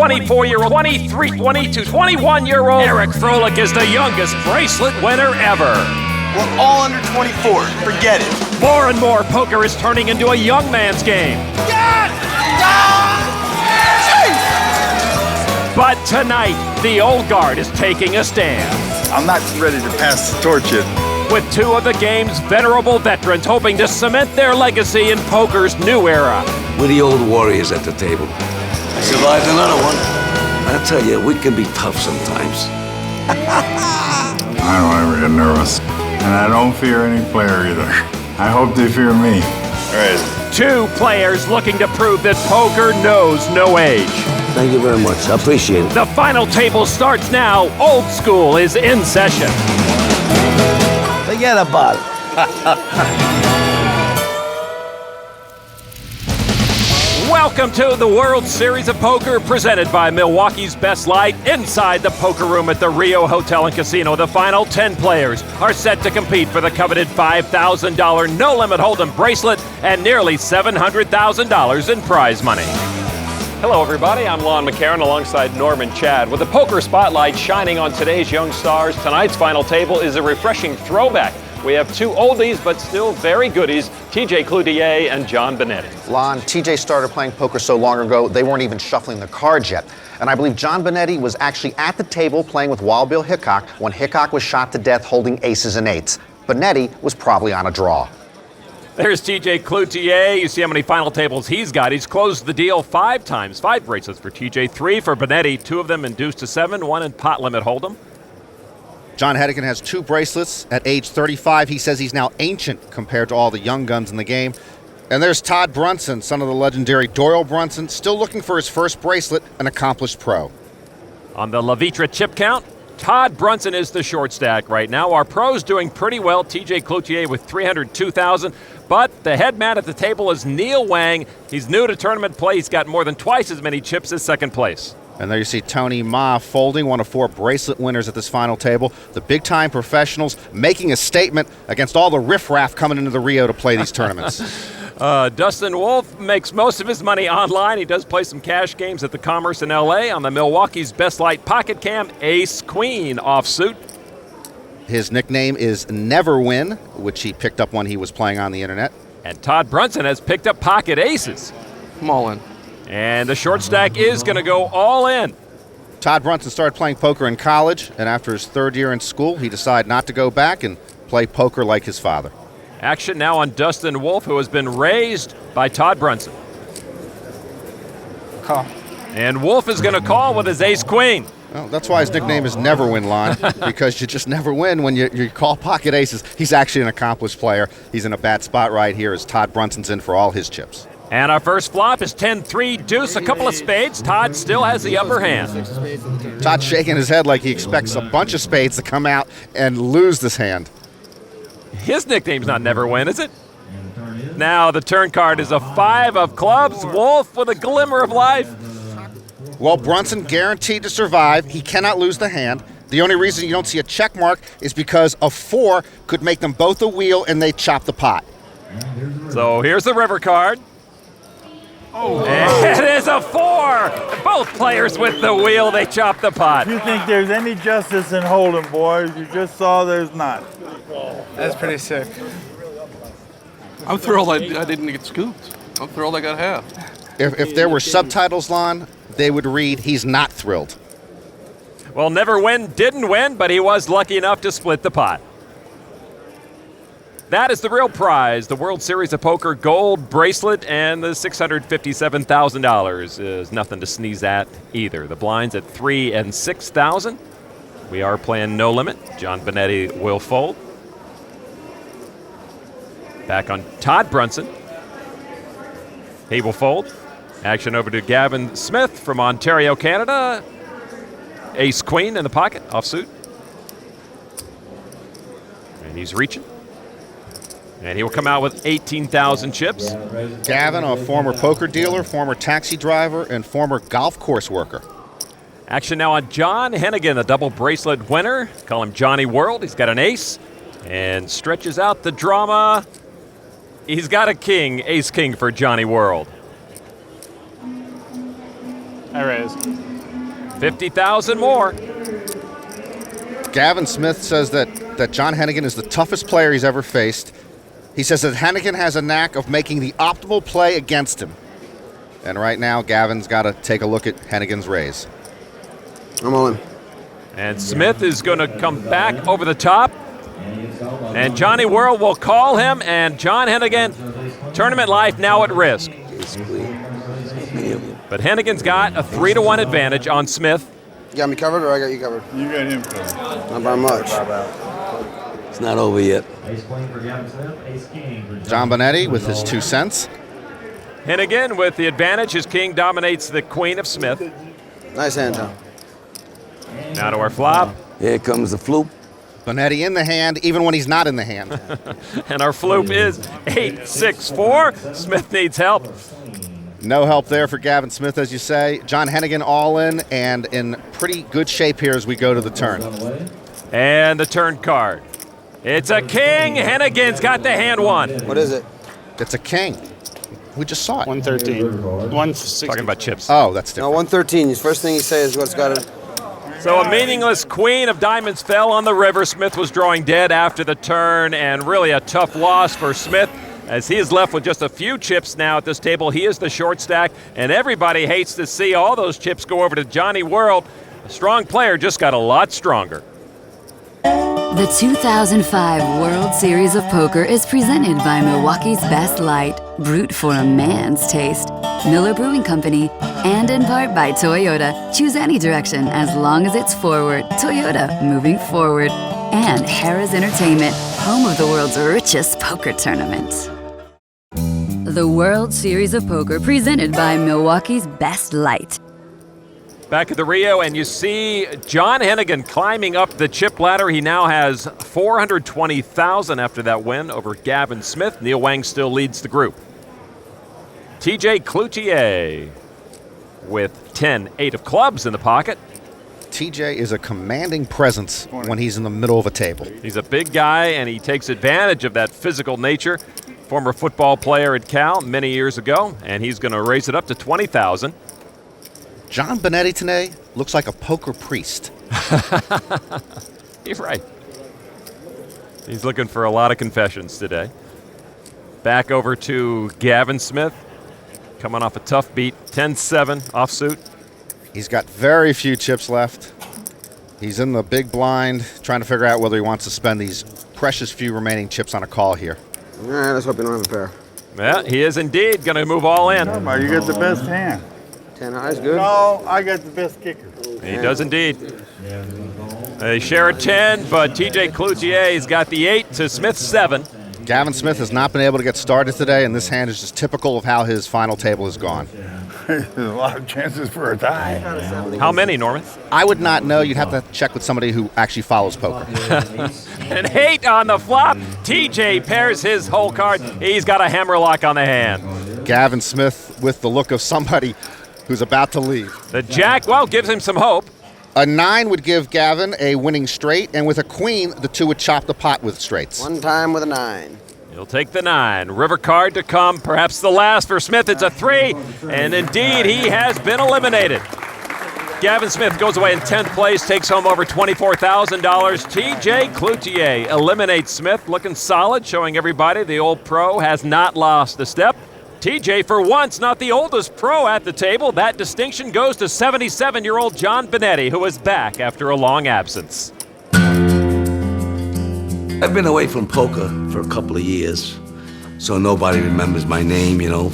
24-year-old, 23, 22, 21-year-old Eric Froelich is the youngest bracelet winner ever. We're all under 24. Forget it. More and more poker is turning into a young man's game. Yes! But tonight, the old guard is taking a stand. I'm not ready to pass the torch yet. With two of the game's venerable veterans hoping to cement their legacy in poker's new era. We're the old warriors at the table. I survived another one. I tell you, we can be tough sometimes. I don't ever get nervous. And I don't fear any player either. I hope they fear me. All right. Two players looking to prove that poker knows no age. Thank you very much. I appreciate it. The final table starts now. Old school is in session. Forget about it. Welcome to the World Series of Poker, presented by Milwaukee's Best Light, inside the poker room at the Rio Hotel and Casino. The final 10 players are set to compete for the coveted $5,000 no-limit hold'em bracelet and nearly $700,000 in prize money. Hello, everybody. I'm Lon McCarron alongside Norman Chad. With the poker spotlight shining on today's young stars, tonight's final table is a refreshing throwback. We have two oldies, but still very goodies, TJ Cloutier and John Bonetti. Lon, TJ started playing poker so long ago, they weren't even shuffling the cards yet. And I believe John Bonetti was actually at the table playing with Wild Bill Hickok when Hickok was shot to death holding aces and eights. Bonetti was probably on a draw. There's TJ Cloutier. You see how many final tables he's got. He's closed the deal 5 times. 5 bracelets for TJ, 3 for Bonetti, 2 of them induced to 7, 1 in pot limit hold'em. John Hennigan has 2 bracelets at age 35. He says he's now ancient compared to all the young guns in the game. And there's Todd Brunson, son of the legendary Doyle Brunson, still looking for his first bracelet, an accomplished pro. On the La Vitra chip count, Todd Brunson is the short stack right now. Our pro's doing pretty well. TJ Cloutier with 302,000. But the head man at the table is Neil Wang. He's new to tournament play. He's got more than twice as many chips as second place. And there you see Tony Ma folding, one of 4 bracelet winners at this final table. The big-time professionals making a statement against all the riffraff coming into the Rio to play these tournaments. Dustin Woolf makes most of his money online. He does play some cash games at the Commerce in L.A. on the Milwaukee's Best Light Pocket Cam Ace Queen offsuit. His nickname is Never Win, which he picked up when he was playing on the internet. And Todd Brunson has picked up pocket aces. I'm all in. And the short stack is going to go all in. Todd Brunson started playing poker in college, and after his 3rd year in school, he decided not to go back and play poker like his father. Action now on Dustin Woolf, who has been raised by Todd Brunson. Call. And Woolf is going to call with his ace-queen. Well, that's why his nickname is Never Win, Lon, because you just never win when you call pocket aces. He's actually an accomplished player. He's in a bad spot right here as Todd Brunson's in for all his chips. And our first flop is 10-3 deuce, a couple of spades. Todd still has the upper hand. Todd's shaking his head like he expects a bunch of spades to come out and lose this hand. His nickname's not Never Win, is it? Now the turn card is a 5 of clubs. Wolf with a glimmer of life. Well, Brunson guaranteed to survive. He cannot lose the hand. The only reason you don't see a check mark is because a 4 could make them both a wheel and they chop the pot. So here's the river card. Oh. And it is a 4. Both players with the wheel, they chop the pot. If you think there's any justice in hold'em, boys, you just saw there's not. That's pretty sick. I'm thrilled I didn't get scooped. I'm thrilled I got half. If there were subtitles, Lon, they would read, "He's not thrilled." Well, Never Win didn't win, but he was lucky enough to split the pot. That is the real prize, the World Series of Poker gold bracelet, and the $657,000 is nothing to sneeze at either. The blinds at 3,000 and 6,000. We are playing no limit. John Bonetti will fold. Back on Todd Brunson. He will fold. Action over to Gavin Smith from Ontario, Canada. Ace Queen in the pocket, offsuit. And he's reaching. And he will come out with 18,000 chips. Gavin, a former poker dealer, former taxi driver, and former golf course worker. Action now on John Hennigan, the double bracelet winner. Call him Johnny World. He's got an ace and stretches out the drama. He's got a king, ace-king for Johnny World. I raise. 50,000 more. Gavin Smith says that John Hennigan is the toughest player he's ever faced. He says that Hennigan has a knack of making the optimal play against him. And right now, Gavin's got to take a look at Hennigan's raise. I'm all in. And Smith is going to come back over the top. And Johnny World will call him, and John Hennigan, tournament life now at risk. But Hennigan's got a 3-1 advantage on Smith. You got me covered or I got you covered? You got him covered. Not by much. It's not over yet. John Bonetti with his 2 cents. Hennigan with the advantage. His king dominates the queen of Smith. Nice hand, John. Now to our flop. Here comes the floop. Bonetti in the hand, even when he's not in the hand. And our floop is 8-6-4. Smith needs help. No help there for Gavin Smith, as you say. John Hennigan all in and in pretty good shape here as we go to the turn. And the turn card. It's a king. Hennigan's got the hand one. What is it? It's a king. We just saw it. 113. 160. Talking about chips. Oh, that's No, different. 113. His first thing he says is what's got it. So a meaningless queen of diamonds fell on the river. Smith was drawing dead after the turn, and really a tough loss for Smith, as he is left with just a few chips now at this table. He is the short stack, and everybody hates to see all those chips go over to Johnny World. A strong player just got a lot stronger. The 2005 World Series of Poker is presented by Milwaukee's Best Light, brewed for a man's taste, Miller Brewing Company, and in part by Toyota. Choose any direction as long as it's forward. Toyota, moving forward. And Harrah's Entertainment, home of the world's richest poker tournament. The World Series of Poker presented by Milwaukee's Best Light. Back at the Rio, and you see John Hennigan climbing up the chip ladder. He now has 420,000 after that win over Gavin Smith. Neil Wang still leads the group. TJ Cloutier with 10-8 of clubs in the pocket. TJ is a commanding presence when he's in the middle of a table. He's a big guy, and he takes advantage of that physical nature. Former football player at Cal many years ago, and he's going to raise it up to 20,000. John Bonetti today looks like a poker priest. You're right. He's looking for a lot of confessions today. Back over to Gavin Smith, coming off a tough beat, 10-7 offsuit. He's got very few chips left. He's in the big blind, trying to figure out whether he wants to spend these precious few remaining chips on a call here. All right, let's hope you don't have a pair. Yeah, he is indeed going to move all in. You got the best hand. 10 highs, good. No, I got the best kicker. He does indeed. They share a 10, but TJ Cloutier's got the 8 to Smith's 7. Gavin Smith has not been able to get started today, and this hand is just typical of how his final table has gone. There's a lot of chances for a tie. How many, Norman? I would not know. You'd have to check with somebody who actually follows poker. An 8 on the flop. TJ pairs his whole card. He's got a hammerlock on the hand. Gavin Smith with the look of somebody who's about to leave. The jack, well, gives him some hope. A 9 would give Gavin a winning straight, and with a queen, the 2 would chop the pot with straights. One time with a 9. He'll take the 9. River card to come, perhaps the last for Smith. It's a 3, and indeed he has been eliminated. Gavin Smith goes away in 10th place, takes home over $24,000. TJ Cloutier eliminates Smith, looking solid, showing everybody the old pro has not lost a step. TJ, for once, not the oldest pro at the table. That distinction goes to 77-year-old John Bonetti, who is back after a long absence. I've been away from poker for a couple of years, so nobody remembers my name, you know.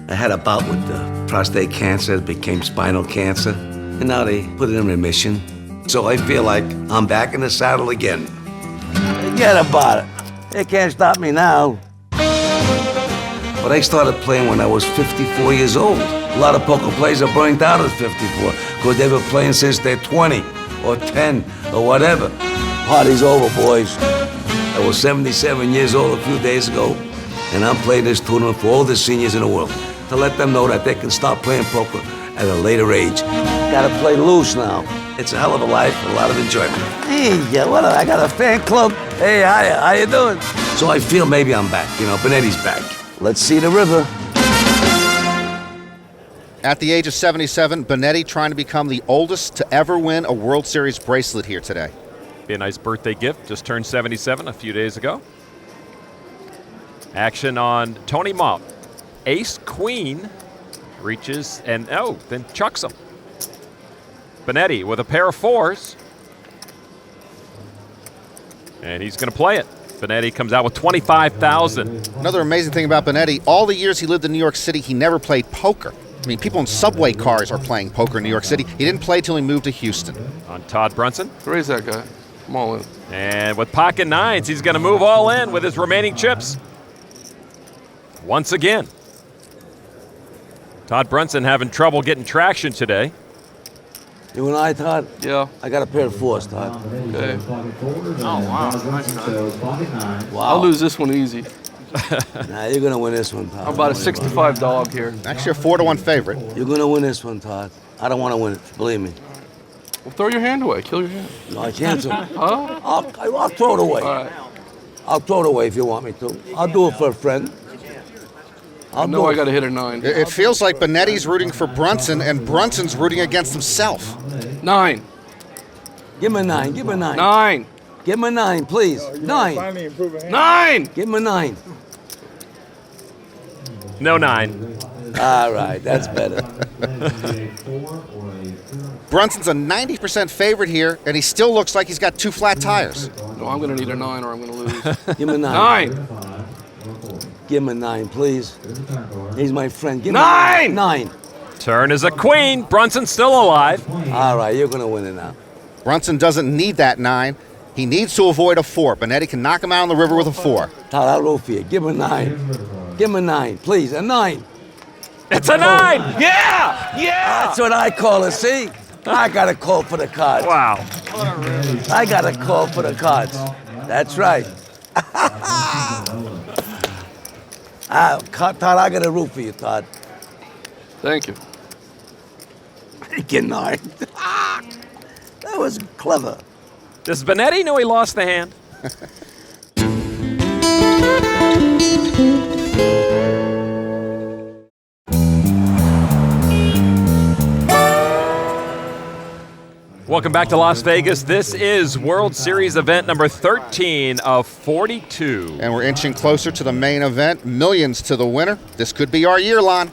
I had a bout with prostate cancer, it became spinal cancer, and now they put it in remission. So I feel like I'm back in the saddle again. Forget about it. They can't stop me now. But I started playing when I was 54 years old. A lot of poker players are burnt out at 54 because they've been playing since they're 20 or 10 or whatever. Party's over, boys. I was 77 years old a few days ago, and I'm playing this tournament for all the seniors in the world to let them know that they can stop playing poker at a later age. Gotta play loose now. It's a hell of a life, a lot of enjoyment. Hey, I got a fan club. Hey, how you doing? So I feel maybe I'm back, you know, Bonetti's back. Let's see the river. At the age of 77, Bonetti trying to become the oldest to ever win a World Series bracelet here today. Be a nice birthday gift. Just turned 77 a few days ago. Action on Tony Ma. Ace Queen reaches and then chucks him. Bonetti with a pair of fours. And he's going to play it. Bonetti comes out with $25,000. Another amazing thing about Bonetti, all the years he lived in New York City, he never played poker. I mean, people in subway cars are playing poker in New York City. He didn't play till he moved to Houston. On Todd Brunson. Raise that guy. I'm all in. And with pocket nines, he's going to move all in with his remaining chips. Once again. Todd Brunson having trouble getting traction today. You and I, Todd? Yeah. I got a pair of fours, Todd. Okay. Oh, wow. Nice. Wow. I'll lose this one easy. Nah, you're going to win this one, Todd. I'm about a 6-5 dog here. Actually a 4-1 favorite. You're going to win this one, Todd. I don't want to win it, believe me. Well, throw your hand away. Kill your hand. No, I can't. Huh? I'll throw it away. All right. I'll throw it away if you want me to. I'll do it for a friend. I got to hit a 9. It feels like Bonetti's rooting for Brunson, and Brunson's rooting against himself. 9. Give him a 9. Give him a 9. 9. Give him a 9, please. 9. 9. Give him a 9. No 9. All right, that's better. Brunson's a 90% favorite here, and he still looks like he's got 2 flat tires. No, I'm going to need a 9 or I'm going to lose. Give him a 9. 9. Give him a 9, please. He's my friend. Give him 9. a 9. Turn is a queen. Brunson's still alive. All right, you're going to win it now. Brunson doesn't need that 9. He needs to avoid a 4. Bonetti can knock him out on the river with a 4. Todd, I'll roll for you. Give him a 9. Give him a 9, please. A 9. It's a 9. Yeah. Yeah. That's what I call it, see? I got a call for the cards. Wow. I got a call for the cards. That's right. Todd, I got a root for you, Todd. Thank you. Get 9. That was clever. Does Bonetti know he lost the hand? Welcome back to Las Vegas. This is World Series event number 13 of 42. And we're inching closer to the main event. Millions to the winner. This could be our year, Lon.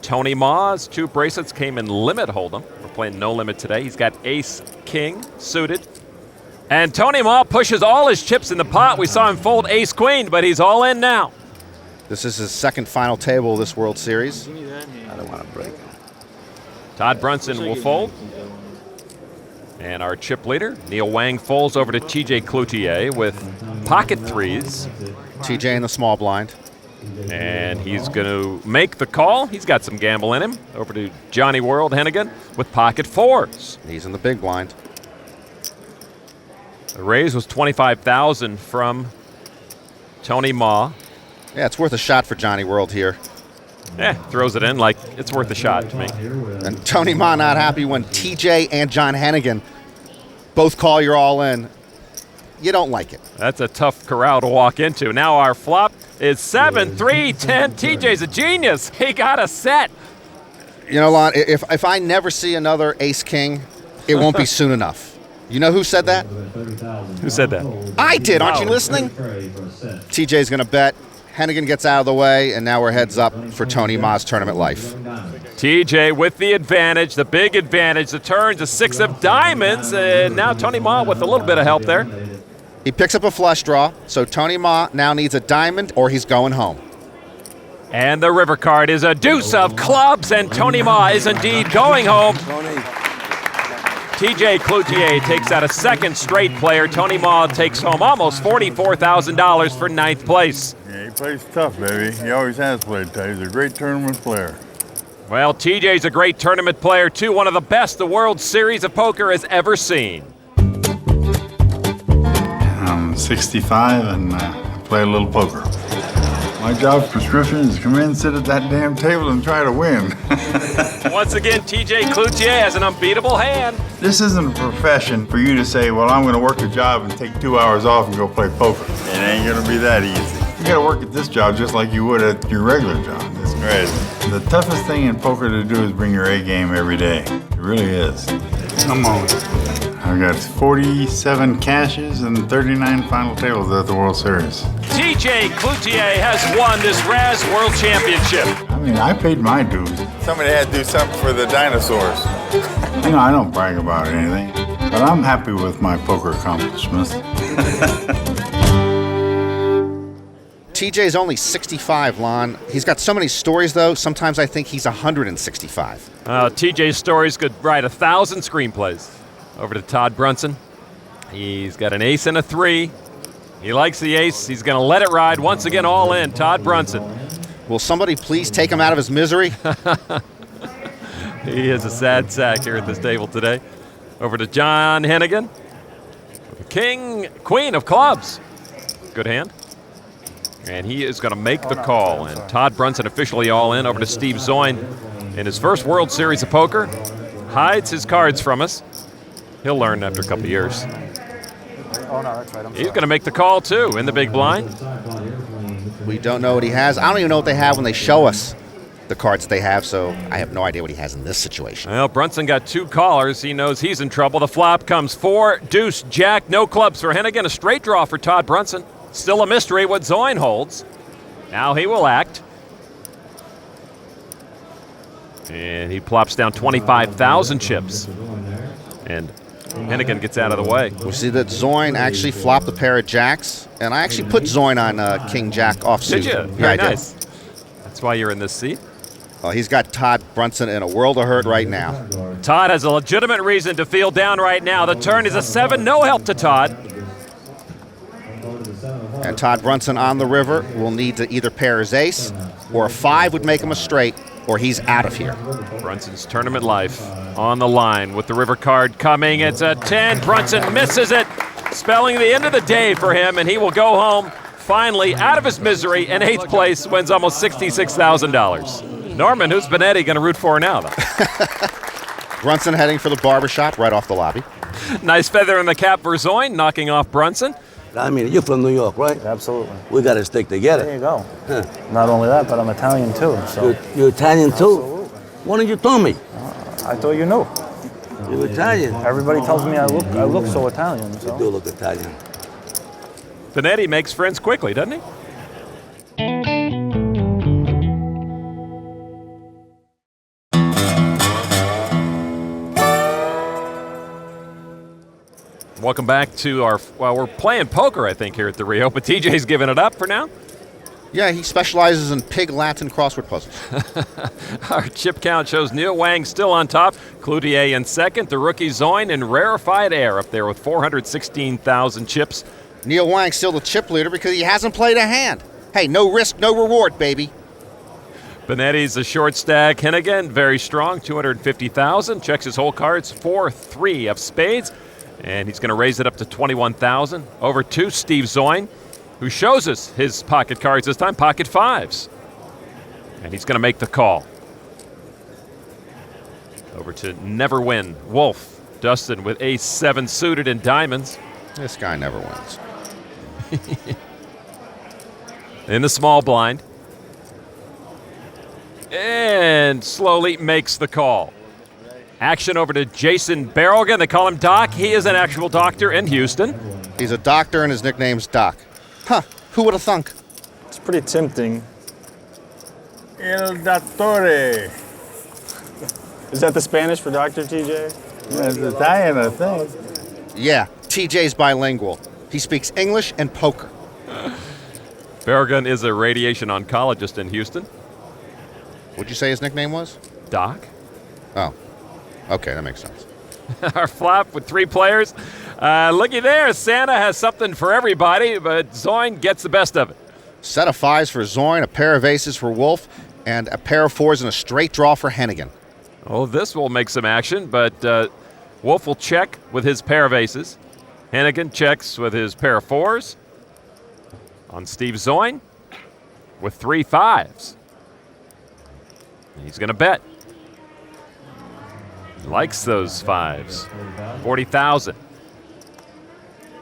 Tony Ma's 2 bracelets came in limit hold'em. We're playing no limit today. He's got Ace King suited. And Tony Ma pushes all his chips in the pot. We saw him fold Ace Queen, but he's all in now. This is his second final table of this World Series. I don't want to break him. Todd Brunson will fold. And our chip leader, Neil Wang, folds over to TJ Cloutier with pocket 3s. TJ in the small blind. And he's going to make the call. He's got some gamble in him. Over to Johnny World Hennigan with pocket 4s. He's in the big blind. The raise was $25,000 from Tony Ma. Yeah, it's worth a shot for Johnny World here. Throws it in like it's worth a shot to me. And Tony Ma not happy when TJ and John Hennigan both call you're all in. You don't like it. That's a tough corral to walk into. Now our flop is 7, 3, 10. TJ's a genius. He got a set. You know, Lon, if I never see another Ace King, it won't be soon enough. You know who said that? Who said that? I did. Aren't you listening? TJ's going to bet. Hennigan gets out of the way, and now we're heads up for Tony Ma's tournament life. TJ with the advantage, the big advantage. The turn's a 6 of diamonds, and now Tony Ma with a little bit of help there. He picks up a flush draw, so Tony Ma now needs a diamond or he's going home. And the river card is a deuce of clubs, and Tony Ma is indeed going home. TJ Cloutier takes out a second straight player. Tony Ma takes home almost $44,000 for 9th place. Yeah, he plays tough, baby. He always has played tough. He's a great tournament player. Well, TJ's a great tournament player, too. One of the best the World Series of Poker has ever seen. I'm 65 and play a little poker. My job prescription is to come in, sit at that damn table, and try to win. Once again, TJ Cloutier has an unbeatable hand. This isn't a profession for you to say, well, I'm going to work a job and take 2 hours off and go play poker. It ain't going to be that easy. You got to work at this job just like you would at your regular job. It's crazy. The toughest thing in poker to do is bring your A game every day. It really is. Come on. I got 47 cashes and 39 final tables at the World Series. TJ Cloutier has won this Raz World Championship. I mean, I paid my dues. Somebody had to do something for the dinosaurs. You know, I don't brag about anything, but I'm happy with my poker accomplishments. TJ's only 65, Lon. He's got so many stories, though, sometimes I think he's 165. TJ's stories could write 1,000 screenplays. Over to Todd Brunson. He's got an ace and a 3. He likes the ace. He's going to let it ride. Once again, all in. Todd Brunson. Will somebody please take him out of his misery? He is a sad sack here at this table today. Over to John Hennigan. Queen of clubs. Good hand. And he is going to make the call. And Todd Brunson officially all in. Over to Steve Zoin in his first World Series of Poker. Hides his cards from us. He'll learn after a couple of years. Oh, no, that's right. He's going to make the call, too, in the big blind. We don't know what he has. I don't even know what they have when they show us the cards they have, so I have no idea what he has in this situation. Well, Brunson got 2 callers. He knows he's in trouble. The flop comes 4, deuce, jack, no clubs for Hennigan. A straight draw for Todd Brunson. Still a mystery what Zoin holds. Now he will act. And he plops down 25,000 chips. And Hennigan gets out of the way. We see that Zoin actually flopped a pair of jacks, and I actually put Zoin on King Jack offsuit. Did you? Yeah, Very I nice. did. That's why you're in this seat. He's got Todd Brunson in a world of hurt right now. Todd has a legitimate reason to feel down right now. The turn is a 7, no help to Todd. And Todd Brunson on the river will need to either pair his ace, or a 5 would make him a straight, or he's out of here. Brunson's tournament life on the line with the river card coming. It's a 10. Brunson misses it, spelling the end of the day for him, and he will go home finally out of his misery in 8th place, wins almost $66,000. Norman, who's Bonetti going to root for now, though? Brunson heading for the barbershop right off the lobby. Nice feather in the cap for Zoin, knocking off Brunson. I mean, you're from New York, right? Absolutely. We got to stick together. There you go. Huh. Not only that, but I'm Italian too. So. You're Italian too? Absolutely. Why didn't you tell me? I thought you knew. You're Italian. Everybody tells me I look so Italian. So. You do look Italian. Bonetti makes friends quickly, doesn't he? Welcome back to our, well, we're playing poker, I think, here at the Rio, but TJ's giving it up for now. Yeah, he specializes in pig Latin crossword puzzles. Our chip count shows Neil Wang still on top, Cloutier in second, the rookie Zoin in rarefied air up there with 416,000 chips. Neil Wang's still the chip leader because he hasn't played a hand. Hey, no risk, no reward, baby. Bonetti's a short stack. Hennigan, very strong, 250,000. Checks his whole cards, 4-3 of spades. And he's going to raise it up to 21,000. Over to Steve Zoin, who shows us his pocket cards this time, pocket 5s. And he's going to make the call. Over to Never Win, Wolf. Dustin with ace-7 suited in diamonds. This guy never wins. In the small blind. And slowly makes the call. Action over to Jason Barrelgan. They call him Doc. He is an actual doctor in Houston. He's a doctor and his nickname's Doc. Huh, who would have thunk? It's pretty tempting. El Dottore. Is that the Spanish for Dr. TJ? Yeah, it's Italian, I think. Yeah, TJ's bilingual. He speaks English and poker. Barrelgan is a radiation oncologist in Houston. What'd you say his nickname was? Doc. Oh, okay, that makes sense. Our flop with 3 players. Looky there, Santa has something for everybody, but Zoin gets the best of it. Set of 5s for Zoin, a pair of aces for Wolf, and a pair of 4s and a straight draw for Hennigan. Oh, this will make some action, but Wolf will check with his pair of aces. Hennigan checks with his pair of 4s. On Steve Zoin with 3 5s. He's going to bet. He likes those 5s. 40,000.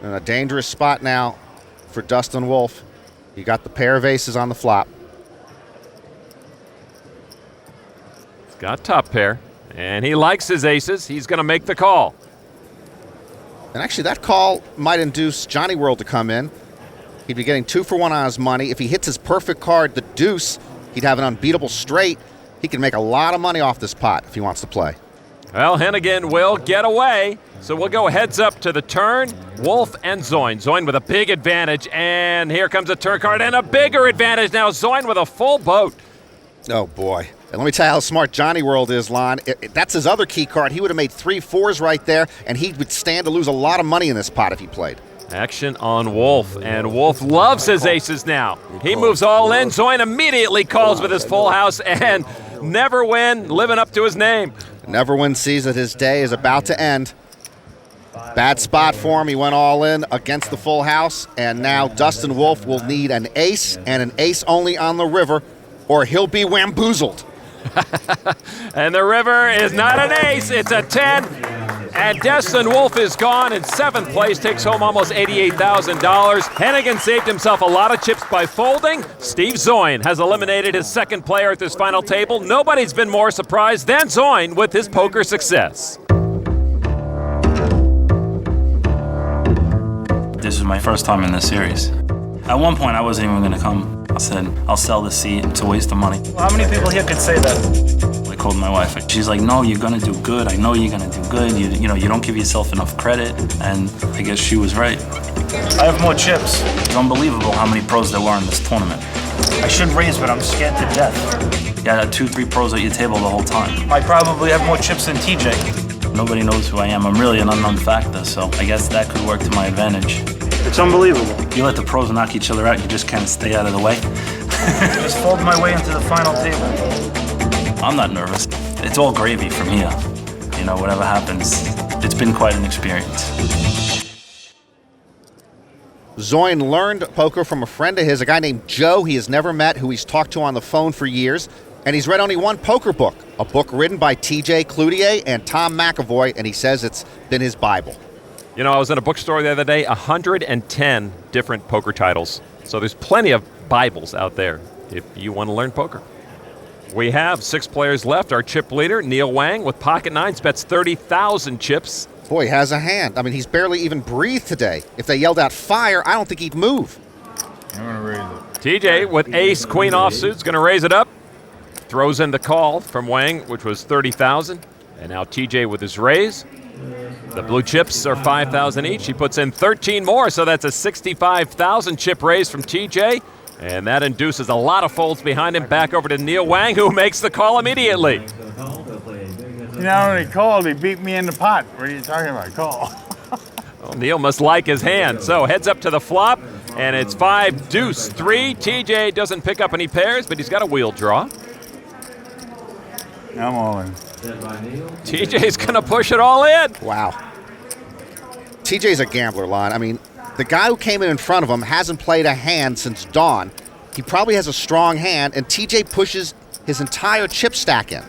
In a dangerous spot now for Dustin Woolf. He got the pair of aces on the flop. got top pair, and he likes his aces. He's going to make the call. And actually, that call might induce Johnny World to come in. He'd be getting 2 for 1 on his money. If he hits his perfect card, the deuce, he'd have an unbeatable straight. He can make a lot of money off this pot if he wants to play. Well, Hennigan will get away, so we'll go heads up to the turn. Wolf and Zoin. Zoin with a big advantage, and here comes a turn card and a bigger advantage now. Zoin with a full boat. Oh, boy. And let me tell you how smart Johnny World is, Lon. That's his other key card. He would have made 3 4s right there, and he would stand to lose a lot of money in this pot if he played. Action on Wolf, and Wolf loves his aces now. He moves all in. Zoin immediately calls with his full house, and Neverwin living up to his name. Neverwin sees that his day is about to end. Bad spot for him. He went all in against the full house, and now Dustin Woolf will need an ace and an ace only on the river, or he'll be wamboozled. And the river is not an ace, it's a 10. And Dustin Woolf is gone in 7th place, takes home almost $88,000. Hennigan saved himself a lot of chips by folding. Steve Zoin has eliminated his second player at this final table. Nobody's been more surprised than Zoin with his poker success. This is my first time in this series. At one point, I wasn't even going to come. I said, I'll sell the seat. It's a waste of money. Well, how many people here could say that? I called my wife. She's like, no, you're going to do good. I know you're going to do good. You know, you don't give yourself enough credit. And I guess she was right. I have more chips. It's unbelievable how many pros there were in this tournament. I should raise, but I'm scared to death. You had 2-3 pros at your table the whole time. I probably have more chips than TJ. Nobody knows who I am. I'm really an unknown factor, so I guess that could work to my advantage. It's unbelievable. You let the pros knock each other out, you just kind of stay out of the way. Just fold my way into the final table. I'm not nervous. It's all gravy from here. You know, whatever happens, it's been quite an experience. Zoin learned poker from a friend of his, a guy named Joe he has never met, who he's talked to on the phone for years. And he's read only one poker book, a book written by TJ Cloutier and Tom McAvoy, and he says it's been his Bible. You know, I was in a bookstore the other day, 110 different poker titles. So there's plenty of Bibles out there if you want to learn poker. We have 6 players left. Our chip leader, Neil Wang, with pocket nines, bets 30,000 chips. Boy, he has a hand. I mean, he's barely even breathed today. If they yelled out fire, I don't think he'd move. I'm going to raise it. TJ with ace, queen offsuit's going to raise it up. Throws in the call from Wang, which was 30,000. And now TJ with his raise. The blue chips are 5,000 each. He puts in 13 more, so that's a 65,000 chip raise from TJ. And that induces a lot of folds behind him. Back over to Neil Wang, who makes the call immediately. He not only called, he beat me in the pot. What are you talking about? Call. Well, Neil must like his hand. So heads up to the flop, and it's 5 deuce 3. TJ doesn't pick up any pairs, but he's got a wheel draw. I'm all in. TJ's going to push it all in. Wow. TJ's a gambler, Lon. I mean, the guy who came in front of him hasn't played a hand since dawn. He probably has a strong hand, and TJ pushes his entire chip stack in.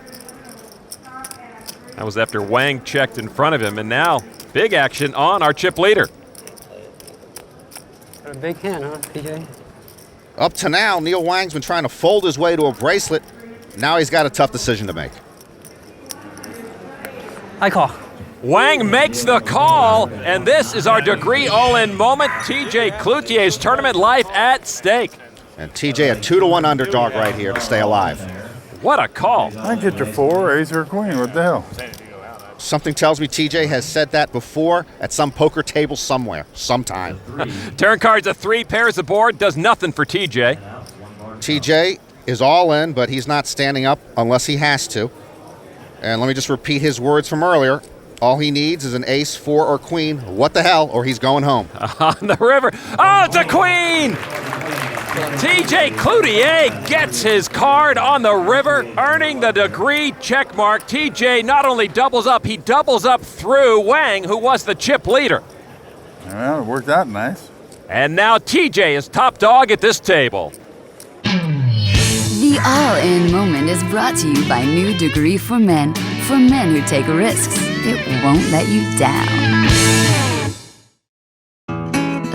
That was after Wang checked in front of him, and now big action on our chip leader. Got a big hand, huh, TJ? Up to now, Neil Wang's been trying to fold his way to a bracelet. Now he's got a tough decision to make. I call. Wang makes the call, and this is our degree all-in moment. TJ Cloutier's tournament life at stake. And TJ a 2-1 underdog right here to stay alive. What a call. I get to 4, ace or queen. What the hell? Something tells me TJ has said that before at some poker table somewhere, sometime. Turn cards of 3, pairs the board, does nothing for TJ. TJ is all in, but he's not standing up unless he has to. And let me just repeat his words from earlier. All he needs is an ace, 4, or queen. What the hell, or he's going home. On the river. Oh, it's a queen! TJ Cloutier gets his card on the river, earning the degree checkmark. TJ not only doubles up, he doubles up through Wang, who was the chip leader. Well, it worked out nice. And now TJ is top dog at this table. The all-in moment is brought to you by New Degree for Men who take risks. It won't let you down.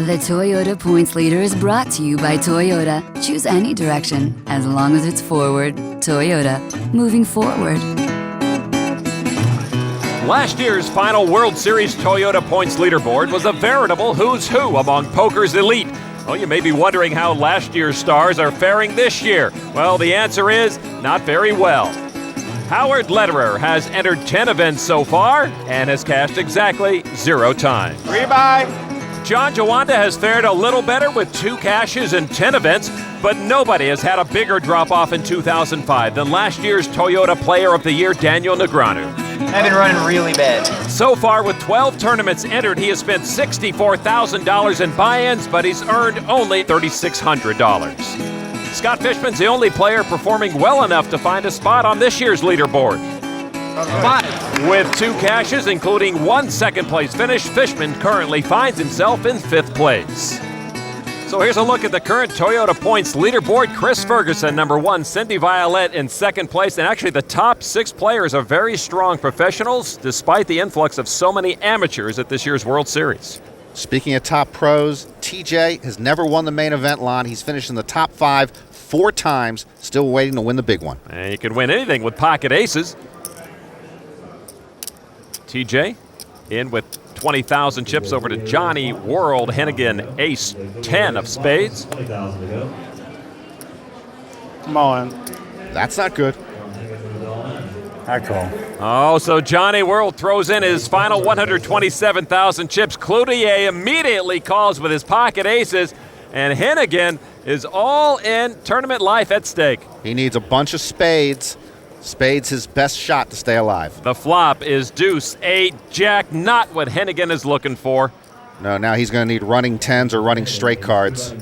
The Toyota Points Leader is brought to you by Toyota. Choose any direction, as long as it's forward. Toyota, moving forward. Last year's final World Series Toyota points leaderboard was a veritable who's who among poker's elite. Well, you may be wondering how last year's stars are faring this year. Well, the answer is not very well. Howard Lederer has entered 10 events so far and has cashed exactly 0 times. Rebuy. John Jawanda has fared a little better with 2 cashes in 10 events, but nobody has had a bigger drop-off in 2005 than last year's Toyota Player of the Year, Daniel Negreanu. I've been running really bad. So far, with 12 tournaments entered, he has spent $64,000 in buy-ins, but he's earned only $3,600. Scott Fishman's the only player performing well enough to find a spot on this year's leaderboard. 5. With 2 cashes, including 1 second-place finish, Fishman currently finds himself in 5th place. So here's a look at the current Toyota points leaderboard. Chris Ferguson, number 1, Cindy Violette in 2nd place, and actually the top 6 players are very strong professionals, despite the influx of so many amateurs at this year's World Series. Speaking of top pros, TJ has never won the main event line. He's finished in the top 5 4 times, still waiting to win the big one. And you can win anything with pocket aces. TJ in with 20,000 chips over to Johnny World Hennigan, ace 10 of spades. Come on. That's not good. I call. Oh, so Johnny World throws in his final 127,000 chips. Cloutier immediately calls with his pocket aces, and Hennigan is all in, tournament life at stake. He needs a bunch of spades. Spades his best shot to stay alive. The flop is deuce, 8, jack, not what Hennigan is looking for. No, now he's going to need running 10s or running straight cards.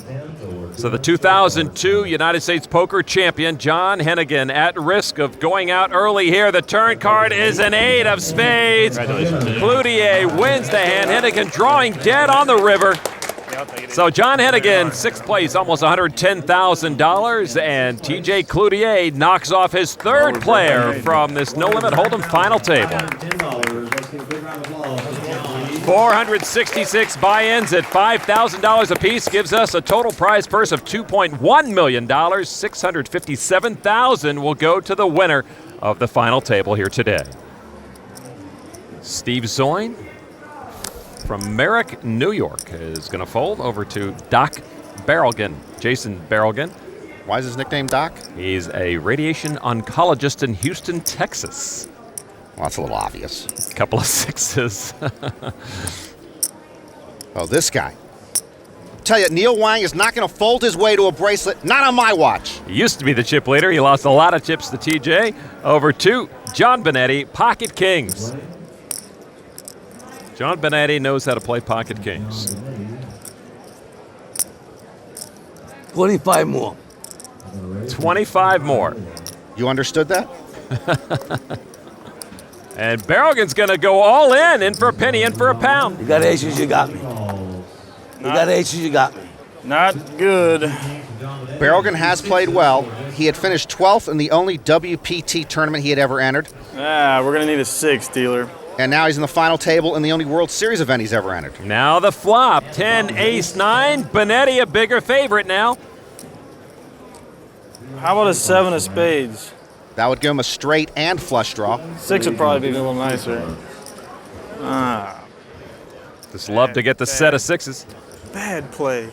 So the 2002 United States Poker champion, John Hennigan, at risk of going out early here. The turn card is an 8 of spades. Cloutier wins the hand. Hennigan drawing dead on the river. So John Hennigan, 6th place, almost $110,000, and TJ Cloutier knocks off his 3rd player from this No Limit Hold'em final table. 466 buy-ins at $5,000 apiece gives us a total prize purse of $2.1 million. $657,000 will go to the winner of the final table here today. Steve Zoyne from Merrick, New York, is going to fold over to Doc Barrelgan, Jason Barrelgan. Why is his nickname Doc? He's a radiation oncologist in Houston, Texas. Well, that's a little obvious. Couple of 6s. Oh, this guy. Tell you, Neil Wang is not going to fold his way to a bracelet. Not on my watch. He used to be the chip leader. He lost a lot of chips to TJ. Over to John Bonetti, pocket kings. John Bonetti knows how to play pocket kings. 25 more. 25 more. You understood that? And Barrelgan's going to go all in for a penny, in for a pound. You got aces, you got me. You got aces, you got me. Not good. Barrelgan has played well. He had finished 12th in the only WPT tournament he had ever entered. We're going to need a 6, dealer. And now he's in the final table in the only World Series event he's ever entered. Now the flop, 10, ace, 9. Bonetti a bigger favorite now. How about a 7 of spades? That would give him a straight and flush draw. 6 would probably be a little nicer. Just love to get the set of 6s. Bad play.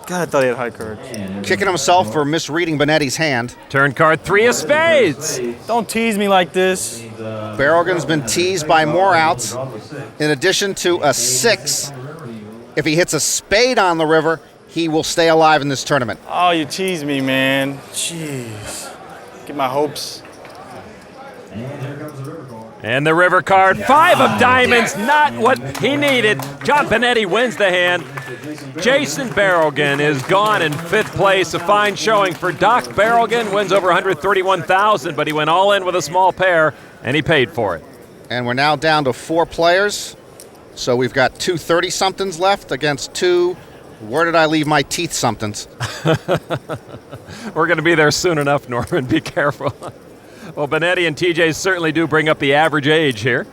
God, I thought he had high cards. Kicking himself for misreading Bonetti's hand. Turn card, 3 of spades. Don't tease me like this. Barrelgan's been teased by more outs. In addition to a 6, if he hits a spade on the river, he will stay alive in this tournament. Oh, you tease me, man. Jeez. Get my hopes. And the river card, 5 of diamonds, not what he needed. John Bonetti wins the hand. Jason Barrelgan is gone in 5th place. A fine showing for Doc Barrelgan, wins over $131,000, but he went all in with a small pair, and he paid for it. And we're now down to 4 players. So we've got 2 30-somethings left against 2, where did I leave my teeth somethings? We're going to be there soon enough, Norman. Be careful. Well, Bonetti and TJ certainly do bring up the average age here.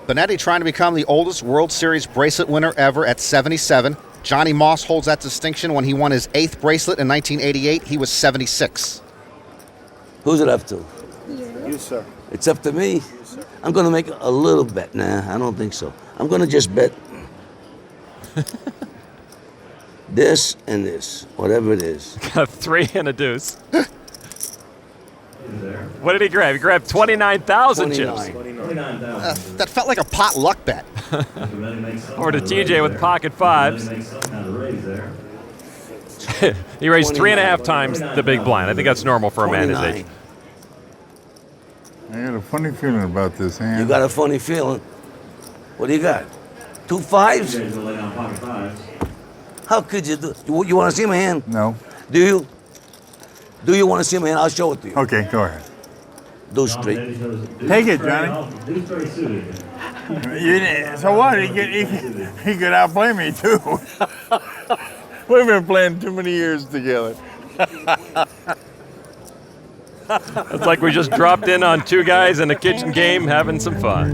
Bonetti trying to become the oldest World Series bracelet winner ever at 77. Johnny Moss holds that distinction when he won his 8th bracelet in 1988. He was 76. Who's it up to? You, sir. It's up to me. I'm going to make a little bet. Nah, I don't think so. I'm going to just bet this and this, whatever it is. Got 3 and a deuce. What did he grab? He grabbed 29,000 chips. That felt like a pot luck bet. Over to TJ with pocket 5s. He raised 3.5 times the big blind. I think that's normal for a man his age. I got a funny feeling about this hand. You got a funny feeling? What do you got? 2 5s? How could you do? You want to see my hand? No. Do you? Do you want to see my hand? I'll show it to you. Okay, go ahead. Deuce straight. Take it, Johnny. So what? He could outplay me, too. We've been playing too many years together. It's like we just dropped in on 2 guys in a kitchen game having some fun.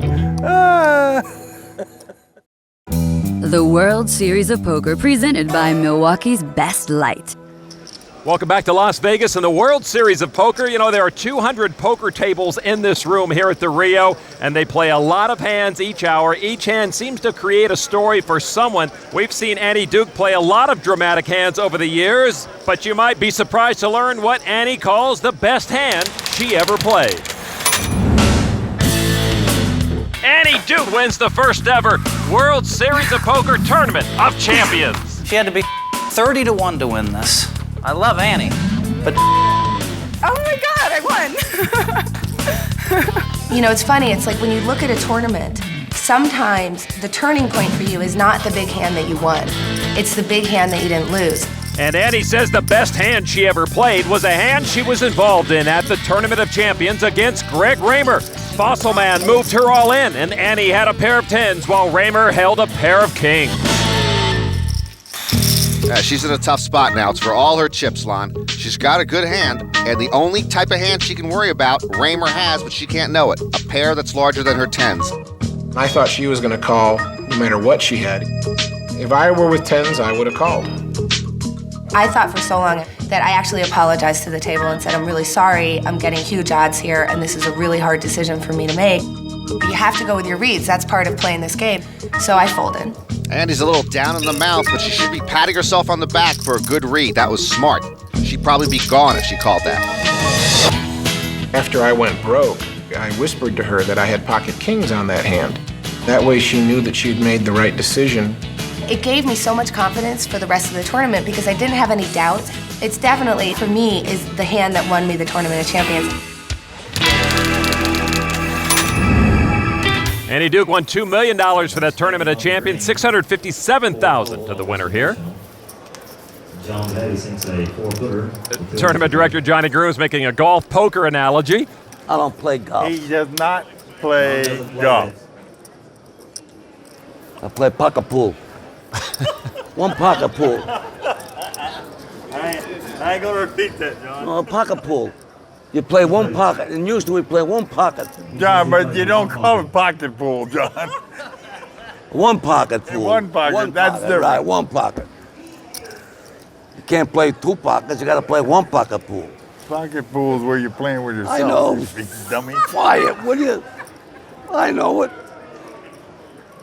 The World Series of Poker presented by Milwaukee's Best Light. Welcome back to Las Vegas and the World Series of Poker. You know, there are 200 poker tables in this room here at the Rio, and they play a lot of hands each hour. Each hand seems to create a story for someone. We've seen Annie Duke play a lot of dramatic hands over the years, but you might be surprised to learn what Annie calls the best hand she ever played. Annie Duke wins the first ever World Series of Poker Tournament of Champions. She had to be 30-1 to win this. I love Annie, but... Oh my God, I won! You know, it's funny, it's like when you look at a tournament, sometimes the turning point for you is not the big hand that you won. It's the big hand that you didn't lose. And Annie says the best hand she ever played was a hand she was involved in at the Tournament of Champions against Greg Raymer. Fossil Man moved her all in, and Annie had a pair of 10s while Raymer held a pair of kings. She's in a tough spot now. It's for all her chips, Lon. She's got a good hand, and the only type of hand she can worry about, Raymer has, but she can't know it. A pair that's larger than her 10s. I thought she was going to call no matter what she had. If I were with 10s, I would have called. I thought for so long that I actually apologized to the table and said, I'm really sorry, I'm getting huge odds here, and this is a really hard decision for me to make. You have to go with your reads. That's part of playing this game. So I folded. Andy's a little down in the mouth, but she should be patting herself on the back for a good read. That was smart. She'd probably be gone if she called that. After I went broke, I whispered to her that I had pocket kings on that hand. That way she knew that she'd made the right decision. It gave me so much confidence for the rest of the tournament because I didn't have any doubts. It's definitely, for me, is the hand that won me the Tournament of Champions. Annie Duke won $2 million for that Tournament of Champions, $657,000 to the winner here. John Bonetti sinks a 4-footer. Tournament director Johnny Grooms making a golf poker analogy. I don't play golf. He does not play golf. I play pocket pool. One pocket pool. I ain't gonna repeat that, John. No, pocket pool. You play one pocket, and usually we play one pocket. John, but you don't call it pocket pool, John. One pocket pool. One pocket, that's different. Right, one pocket. You can't play 2 pockets, you gotta play one pocket pool. Pocket pool is where you're playing with yourself. I know. You big dummy. Quiet, will you? I know it.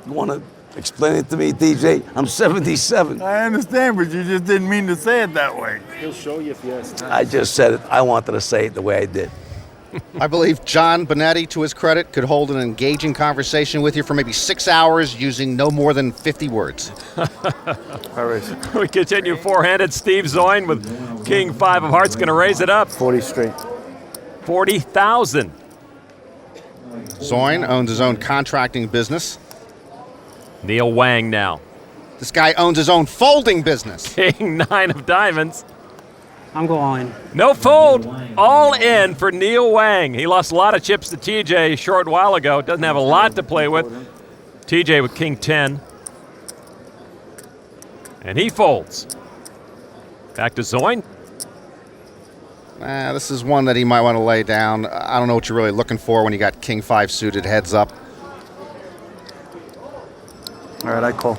You wanna explain it to me, DJ? I'm 77. I understand, but you just didn't mean to say it that way. He'll show you if you ask. I just said it. I wanted to say it the way I did. I believe John Bonetti, to his credit, could hold an engaging conversation with you for maybe 6 hours using no more than 50 words. All right. We continue four-handed. Steve Zoin with King 5 of Hearts going to raise it up. 40 straight. 40,000. Zoin owns his own contracting business. Neil Wang now. This guy owns his own folding business. King 9 of diamonds. I'm going. No fold. All in for Neil Wang. He lost a lot of chips to TJ a short while ago. Doesn't have a lot to play with. TJ with King 10. And he folds. Back to Zoin. This is one that he might want to lay down. I don't know what you're really looking for when you got King 5 suited heads up. All right, I call.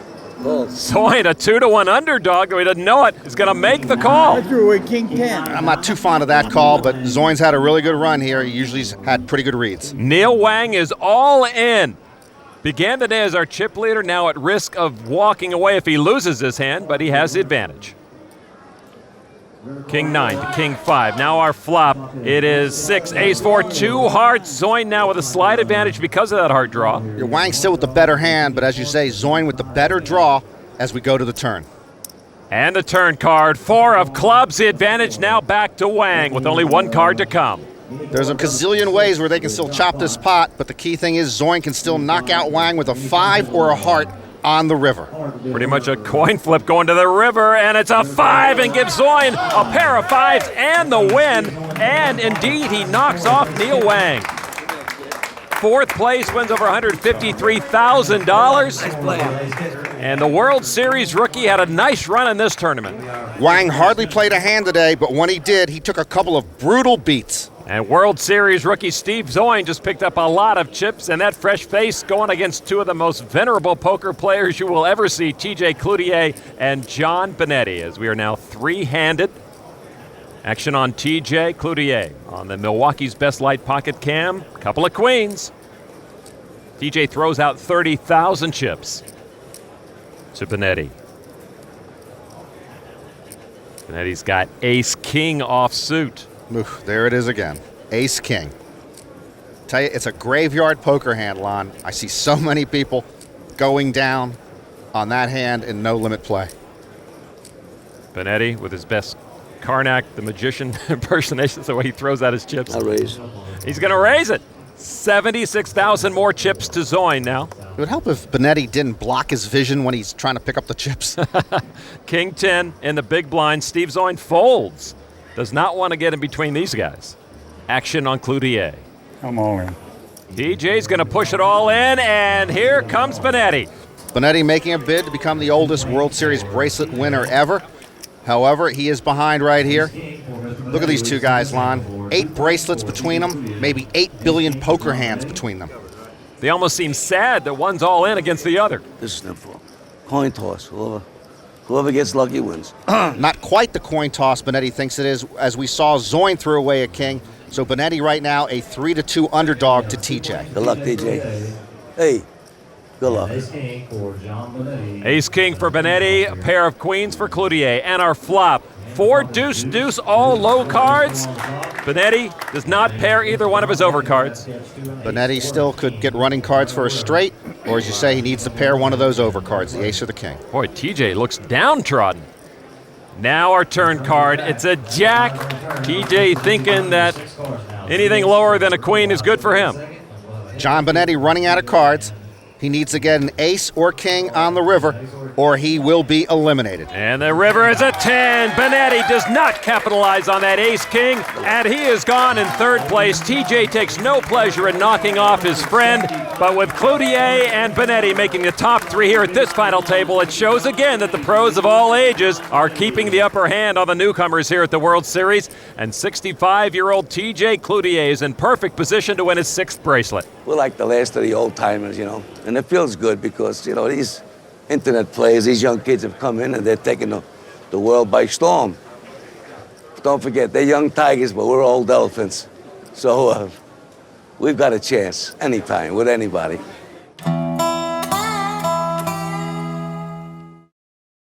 Zoin, a 2-1 underdog, though he doesn't know it, is going to make the call. I threw away King 10. I'm not too fond of that call, but Zoin's had a really good run here. He usually's had pretty good reads. Neil Wang is all in. Began the day as our chip leader, now at risk of walking away if he loses his hand, but he has the advantage. King 9 to King 5. Now our flop. It is 6, Ace 4, 2 hearts. Zoin now with a slight advantage because of that heart draw. Your Wang still with the better hand, but as you say, Zoin with the better draw as we go to the turn. And the turn card, 4 of clubs. The advantage now back to Wang with only 1 card to come. There's a gazillion ways where they can still chop this pot, but the key thing is Zoin can still knock out Wang with a 5 or a heart on the river. Pretty much a coin flip going to the river, and it's a 5 and gives Zoin a pair of 5s and the win. And indeed, he knocks off Neil Wang. 4th place wins over $153,000. And the World Series rookie had a nice run in this tournament. Wang hardly played a hand today, but when he did, he took a couple of brutal beats. And World Series rookie Steve Zoin just picked up a lot of chips, and that fresh face going against 2 of the most venerable poker players you will ever see, TJ Cloutier and John Bonetti, as we are now 3-handed. Action on TJ Cloutier on the Milwaukee's Best Light pocket cam. Couple of queens. TJ throws out 30,000 chips to Bonetti. Bonetti's got ace-king offsuit. Oof, there it is again. Ace-king. Tell you, it's a graveyard poker hand, Lon. I see so many people going down on that hand in no-limit play. Bonetti with his best Karnak, the magician impersonation, the way he throws out his chips. I'll raise. He's going to raise it. 76,000 more chips to Zoin now. It would help if Bonetti didn't block his vision when he's trying to pick up the chips. King 10 in the big blind. Steve Zoin folds. Does not want to get in between these guys. Action on Cloutier. I'm all in. DJ's going to push it all in, and here comes Bonetti. Bonetti making a bid to become the oldest World Series bracelet winner ever. However, he is behind right here. Look at these two guys, Lon. 8 bracelets between them, maybe 8 billion poker hands between them. They almost seem sad that one's all in against the other. This is simple. Coin toss. Whoever gets lucky wins. Not quite the coin toss Bonetti thinks it is, as we saw Zoin threw away a king. So Bonetti right now a 3-2 underdog to TJ. Good luck, TJ. Hey, good luck. Ace-king for Bonetti, a pair of queens for Cloutier, and our flop. 4 deuce-deuce, all low cards. Bonetti does not pair either one of his overcards. Bonetti still could get running cards for a straight, or as you say, he needs to pair one of those overcards, the ace or the king. Boy, TJ looks downtrodden. Now our turn card, it's a jack. TJ thinking that anything lower than a queen is good for him. John Bonetti running out of cards. He needs to get an ace or king on the river, or he will be eliminated. And the river is a 10. Bonetti does not capitalize on that ace-king, and he is gone in 3rd place. TJ takes no pleasure in knocking off his friend, but with Cloutier and Bonetti making the top 3 here at this final table, it shows again that the pros of all ages are keeping the upper hand on the newcomers here at the World Series, and 65-year-old TJ Cloutier is in perfect position to win his 6th bracelet. We're like the last of the old-timers, you know, and it feels good because, you know, these internet players, these young kids have come in and they're taking the world by storm. But don't forget, they're young tigers, but we're old elephants. So we've got a chance anytime with anybody.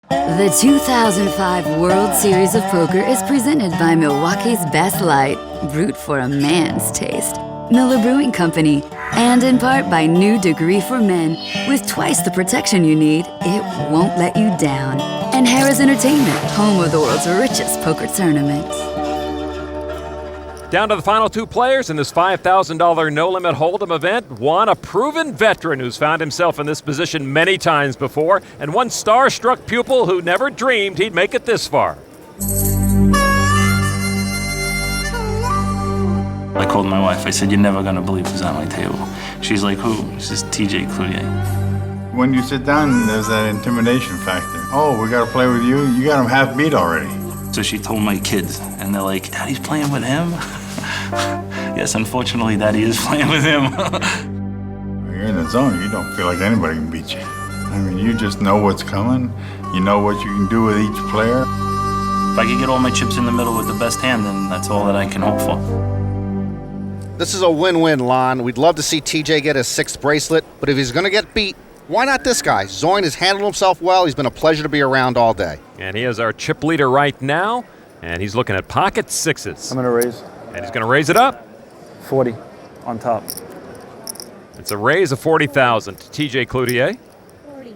The 2005 World Series of Poker is presented by Milwaukee's Best Light, brewed for a man's taste. Miller Brewing Company, and in part by New Degree for Men. With twice the protection you need, it won't let you down. And Harris Entertainment, home of the world's richest poker tournaments. Down to the final 2 players in this $5,000 no-limit hold'em event. One, a proven veteran who's found himself in this position many times before, and one star-struck pupil who never dreamed he'd make it this far. I called my wife. I said, "You're never going to believe who's at my table." She's like, "Who?" She says, "TJ Cloutier." When you sit down, there's that intimidation factor. Oh, we got to play with you? You got him half beat already. So she told my kids, and they're like, "Daddy's playing with him?" Yes, unfortunately, Daddy is playing with him. When you're in the zone, you don't feel like anybody can beat you. I mean, you just know what's coming. You know what you can do with each player. If I could get all my chips in the middle with the best hand, then that's all that I can hope for. This is a win-win, Lon. We'd love to see TJ get his 6th bracelet, but if he's going to get beat, why not this guy? Zoin has handled himself well. He's been a pleasure to be around all day. And he is our chip leader right now, and he's looking at pocket sixes. I'm going to raise. And he's going to raise it up. 40 on top. It's a raise of 40,000 to TJ Cloutier. 40.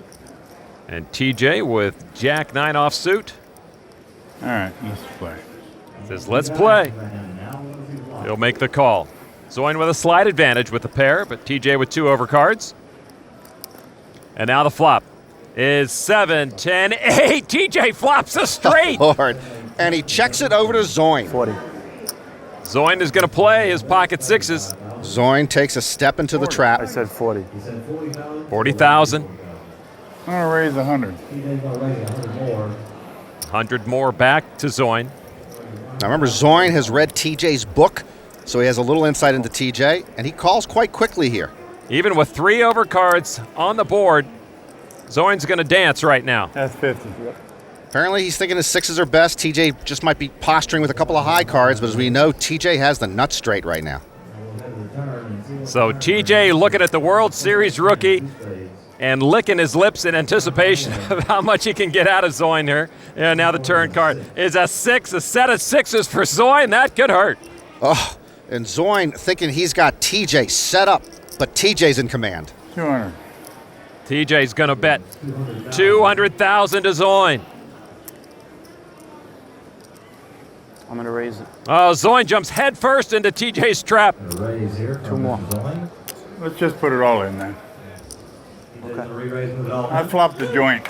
And TJ with Jack 9 offsuit. All right, let's play. Says, let's play. He'll make the call. Zoin with a slight advantage with the pair, but TJ with 2 overcards. And now the flop is 7, 10, 8. TJ flops a straight. Oh, Lord. And he checks it over to Zoin. 40. Zoin is going to play his pocket sixes. Zoin takes a step into the trap. I said 40. 40,000. I'm going to raise 100. 100 more back to Zoin. Now remember, Zoin has read TJ's book, so he has a little insight into TJ, and he calls quite quickly here. Even with 3 overcards on the board, Zoin's going to dance right now. That's 50. Apparently he's thinking his sixes are best. TJ just might be posturing with a couple of high cards, but as we know, TJ has the nuts straight right now. So TJ looking at the World Series rookie and licking his lips in anticipation of how much he can get out of Zoin here. And now the turn card is a 6, a set of sixes for Zoin. That could hurt. Oh, and Zoin thinking he's got TJ set up, but TJ's in command. 200. TJ's going to bet 200,000 to Zoin. I'm going to raise it. Oh, Zoin jumps headfirst into TJ's trap. 2 more. Let's just put it all in there. Okay. I flopped the joint.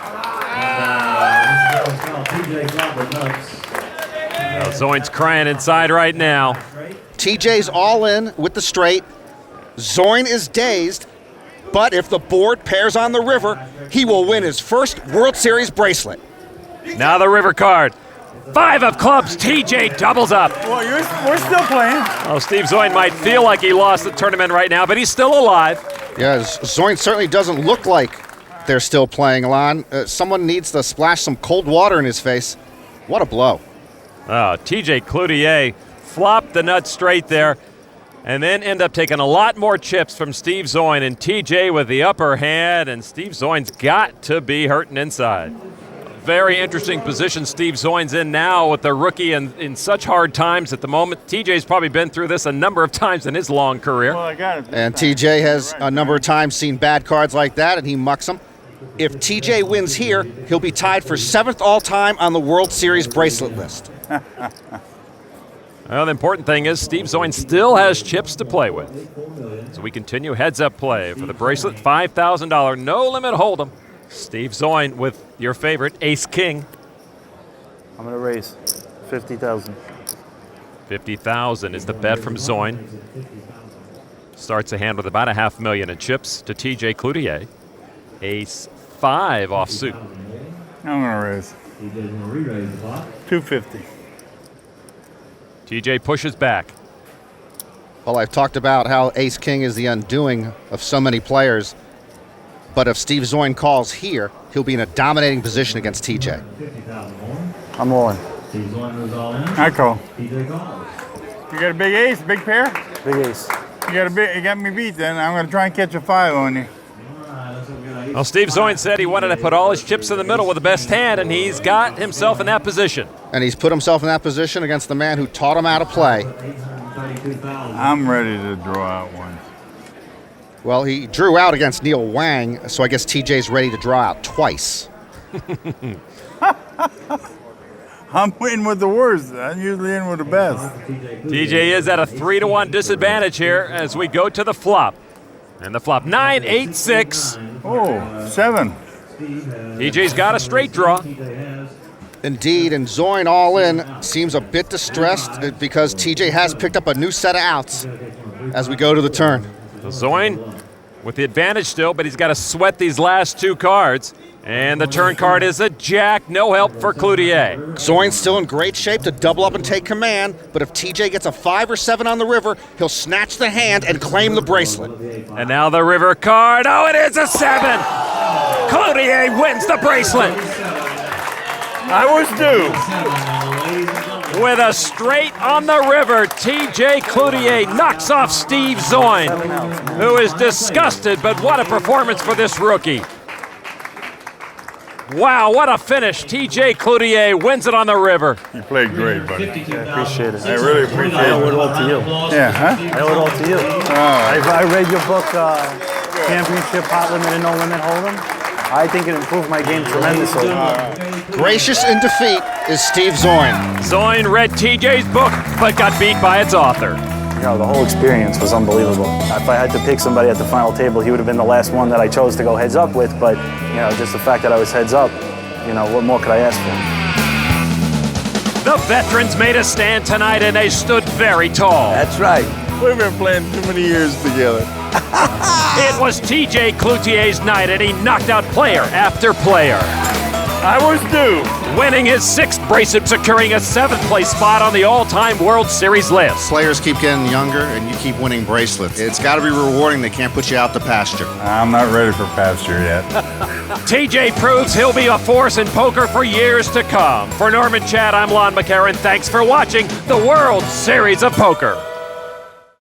Well, Zoin's crying inside right now. TJ's all in with the straight. Zoin is dazed, but if the board pairs on the river, he will win his first World Series bracelet. Now the river card. 5 of clubs. TJ doubles up. Well, we're still playing. Oh, Steve Zoin might feel like he lost the tournament right now, but he's still alive. Yeah, Zoin certainly doesn't look like they're still playing, Alon. Someone needs to splash some cold water in his face. What a blow. Oh, TJ Cloutier flopped the nut straight there and then end up taking a lot more chips from Steve Zoin, and TJ with the upper hand, and Steve Zoin's got to be hurting inside. Very interesting position Steve Zoin's in now with the rookie in such hard times at the moment. TJ's probably been through this a number of times in his long career. Well, I got it. And TJ has a number of times seen bad cards like that, and he mucks them. If TJ wins here, he'll be tied for 7th all-time on the World Series bracelet list. Well, the important thing is Steve Zoin still has chips to play with. So we continue heads-up play for the bracelet, $5,000 no-limit hold'em. Steve Zoin with your favorite, Ace-King. I'm going to raise 50,000. 50,000 is the bet from Zoin. Starts the hand with about $500,000 in chips to TJ Cloutier. Ace-5 offsuit. I'm going to raise 250. TJ pushes back. Well, I've talked about how Ace-King is the undoing of so many players. But if Steve Zoin calls here, he'll be in a dominating position against TJ. I'm all in. I call. You got a big ace, big pair? Big ace. You got me beat then. I'm going to try and catch a 5 on you. Well, Steve Zoin said he wanted to put all his chips in the middle with the best hand, and he's got himself in that position. And he's put himself in that position against the man who taught him how to play. I'm ready to draw out one. Well, he drew out against Neil Wang, so I guess TJ's ready to draw out twice. I'm winning with the worst. I'm usually in with the best. TJ is at a 3-1 disadvantage here as we go to the flop. And the flop, 9, 8, 6. Oh, 7. TJ's got a straight draw. Indeed, and Zoin all in seems a bit distressed because TJ has picked up a new set of outs as we go to the turn. Zoin with the advantage still, but he's got to sweat these last 2 cards. And the turn card is a jack. No help for Cloutier. Zoin's still in great shape to double up and take command, but if TJ gets a 5 or 7 on the river, he'll snatch the hand and claim the bracelet. And now the river card. Oh, it is a 7. Cloutier wins the bracelet. I was due. With a straight on the river, TJ Cloutier knocks off Steve Zoin, who is disgusted, but what a performance for this rookie. Wow, what a finish. TJ Cloutier wins it on the river. You played great, buddy. I appreciate it. I really appreciate it. I owe it all to you. Yeah, huh? I owe it all to you. I read your book, Championship Pot Limit and No Limit Hold'em. I think it improved my game tremendously. Gracious in defeat is Steve Zoin. Zoin read TJ's book, but got beat by its author. You know, the whole experience was unbelievable. If I had to pick somebody at the final table, he would have been the last one that I chose to go heads up with, but, you know, just the fact that I was heads up, you know, what more could I ask for? The veterans made a stand tonight, and they stood very tall. That's right. We've been playing too many years together. It was TJ Cloutier's night, and he knocked out player after player. I was due. Winning his 6th bracelet, securing a 7th place spot on the all-time World Series list. Players keep getting younger, and you keep winning bracelets. It's got to be rewarding. They can't put you out to pasture. I'm not ready for pasture yet. TJ proves he'll be a force in poker for years to come. For Norman Chad, I'm Lon McCarran. Thanks for watching the World Series of Poker.